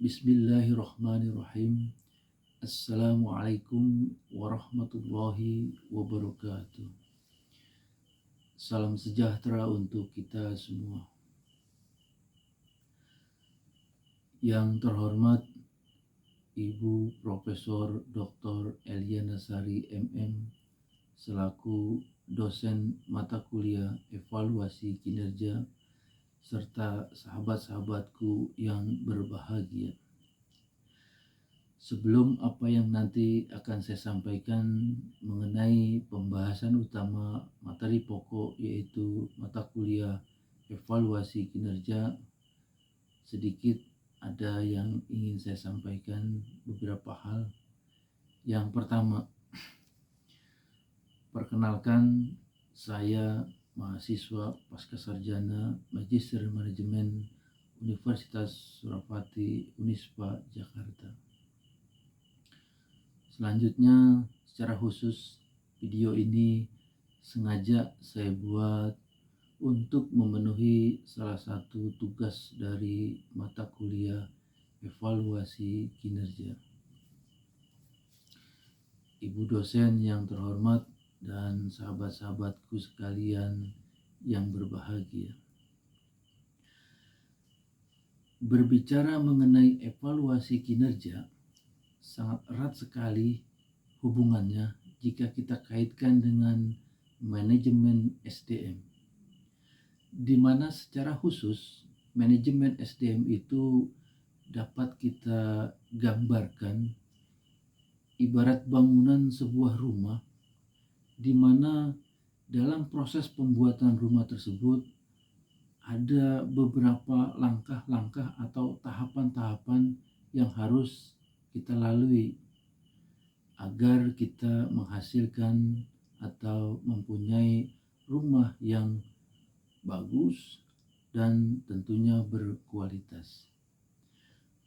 Bismillahirrahmanirrahim. Assalamualaikum warahmatullahi wabarakatuh. Salam sejahtera untuk kita semua. Yang terhormat Ibu Profesor Dr. Eliana Sari MM selaku dosen mata kuliah evaluasi kinerja serta sahabat-sahabatku yang berbahagia. Sebelum apa yang nanti akan saya sampaikan mengenai pembahasan utama materi pokok yaitu mata kuliah evaluasi kinerja, sedikit ada yang ingin saya sampaikan beberapa hal. Yang pertama, perkenalkan saya mahasiswa pascasarjana Magister Manajemen Universitas Surapati Unispa Jakarta. Selanjutnya, secara khusus video ini sengaja saya buat untuk memenuhi salah satu tugas dari mata kuliah evaluasi kinerja. Ibu dosen yang terhormat dan sahabat-sahabatku sekalian yang berbahagia. Berbicara mengenai evaluasi kinerja, sangat erat sekali hubungannya jika kita kaitkan dengan manajemen SDM, di mana secara khusus manajemen SDM itu dapat kita gambarkan ibarat bangunan sebuah rumah, di mana dalam proses pembuatan rumah tersebut ada beberapa langkah-langkah atau tahapan-tahapan yang harus kita lalui agar kita menghasilkan atau mempunyai rumah yang bagus dan tentunya berkualitas.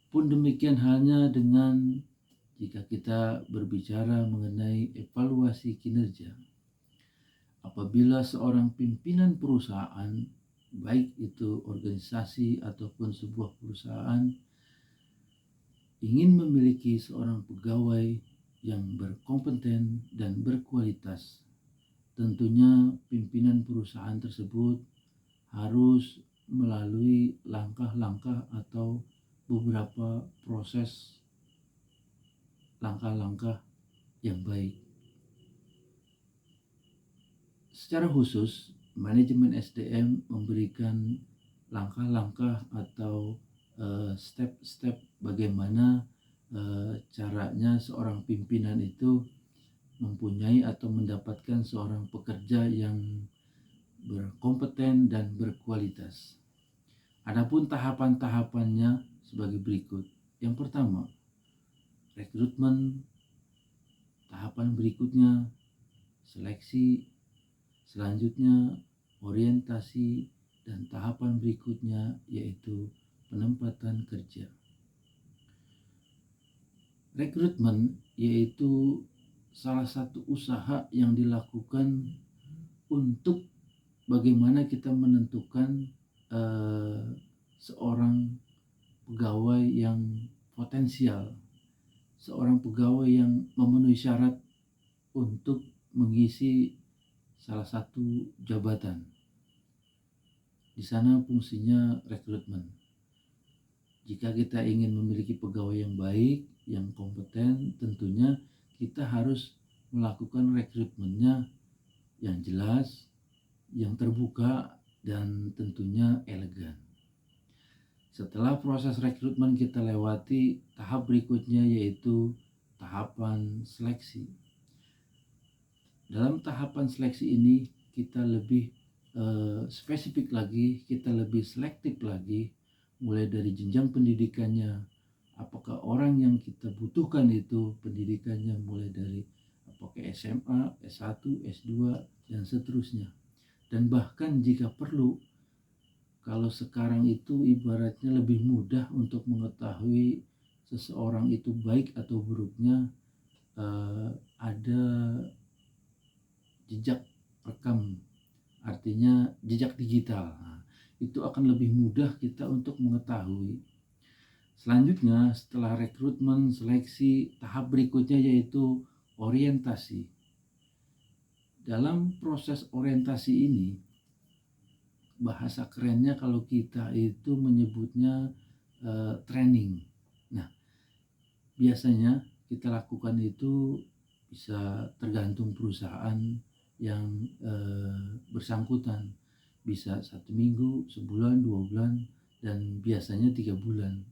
Pun demikian halnya dengan jika kita berbicara mengenai evaluasi kinerja. Apabila seorang pimpinan perusahaan, baik itu organisasi ataupun sebuah perusahaan, ingin memiliki seorang pegawai yang berkompeten dan berkualitas, tentunya pimpinan perusahaan tersebut harus melalui langkah-langkah atau beberapa proses langkah-langkah yang baik. Secara khusus, manajemen SDM memberikan langkah-langkah atau step-step bagaimana caranya seorang pimpinan itu mempunyai atau mendapatkan seorang pekerja yang berkompeten dan berkualitas. Adapun tahapan-tahapannya sebagai berikut. Yang pertama, rekrutmen. Tahapan berikutnya, seleksi. Selanjutnya, orientasi. Dan tahapan berikutnya yaitu penempatan kerja. Rekrutmen yaitu salah satu usaha yang dilakukan untuk bagaimana kita menentukan seorang pegawai yang potensial, seorang pegawai yang memenuhi syarat untuk mengisi salah satu jabatan. Di sana fungsinya rekrutmen. Jika kita ingin memiliki pegawai yang baik, yang kompeten, tentunya kita harus melakukan rekrutmennya yang jelas, yang terbuka, dan tentunya elegan. Setelah proses rekrutmen kita lewati, tahap berikutnya yaitu tahapan seleksi. Dalam tahapan seleksi ini kita lebih spesifik lagi, kita lebih selektif lagi, mulai dari jenjang pendidikannya, apakah orang yang kita butuhkan itu pendidikannya mulai dari apakah SMA, S1, S2, dan seterusnya. Dan bahkan jika perlu, kalau sekarang itu ibaratnya lebih mudah untuk mengetahui seseorang itu baik atau buruknya, ada jejak rekam, artinya jejak digital. Itu akan lebih mudah kita untuk mengetahui. Selanjutnya, setelah rekrutmen, seleksi, tahap berikutnya yaitu orientasi. Dalam proses orientasi ini, bahasa kerennya kalau kita itu menyebutnya training. Nah, biasanya kita lakukan itu bisa tergantung perusahaan yang bersangkutan. Bisa 1 minggu, sebulan, 2 bulan, dan biasanya 3 bulan.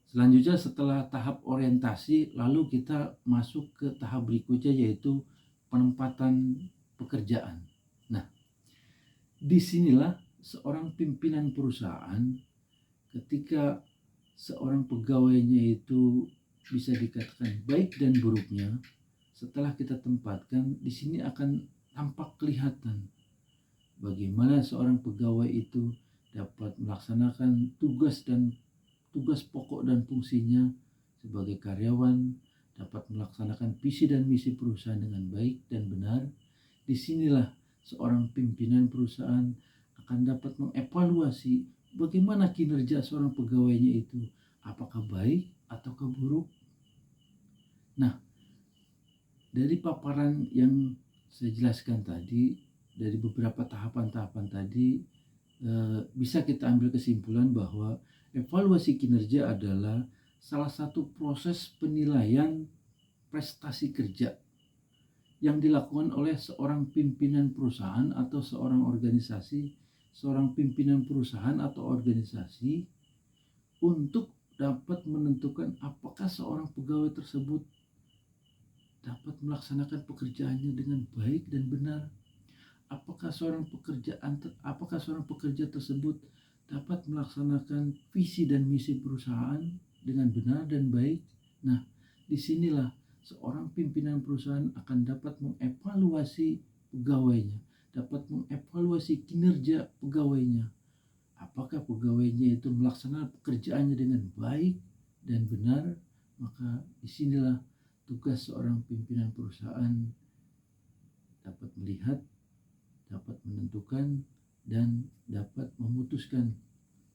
Selanjutnya setelah tahap orientasi, lalu kita masuk ke tahap berikutnya yaitu penempatan pekerjaan. Nah, disinilah seorang pimpinan perusahaan ketika seorang pegawainya itu bisa dikatakan baik dan buruknya, setelah kita tempatkan, di sini akan tampak kelihatan bagaimana seorang pegawai itu dapat melaksanakan tugas pokok dan fungsinya sebagai karyawan, dapat melaksanakan visi dan misi perusahaan dengan baik dan benar. Disinilah seorang pimpinan perusahaan akan dapat mengevaluasi bagaimana kinerja seorang pegawainya itu, apakah baik ataukah buruk. Nah, dari paparan yang saya jelaskan tadi, dari beberapa tahapan-tahapan tadi, bisa kita ambil kesimpulan bahwa evaluasi kinerja adalah salah satu proses penilaian prestasi kerja yang dilakukan oleh seorang pimpinan perusahaan atau seorang organisasi, seorang pimpinan perusahaan atau organisasi untuk dapat menentukan apakah seorang pegawai tersebut dapat melaksanakan pekerjaannya dengan baik dan benar. Apakah seorang pekerja tersebut dapat melaksanakan visi dan misi perusahaan dengan benar dan baik. Nah, disinilah seorang pimpinan perusahaan akan dapat mengevaluasi pegawainya, dapat mengevaluasi kinerja pegawainya. Apakah pegawainya itu melaksanakan pekerjaannya dengan baik dan benar? Maka disinilah tugas seorang pimpinan perusahaan dapat melihat, dapat menentukan, dan dapat memutuskan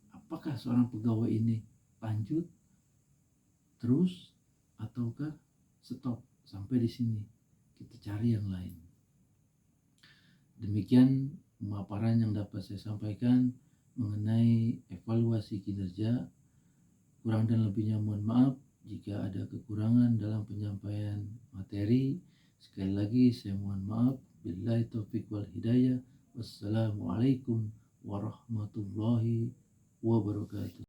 apakah seorang pegawai ini lanjut, terus, ataukah stop sampai di sini. Kita cari yang lain. Demikian pemaparan yang dapat saya sampaikan mengenai evaluasi kinerja. Kurang dan lebihnya mohon maaf jika ada kekurangan dalam penyampaian materi. Sekali lagi saya mohon maaf. Billahi taufiq wal hidayah. Wassalamualaikum warahmatullahi wabarakatuh.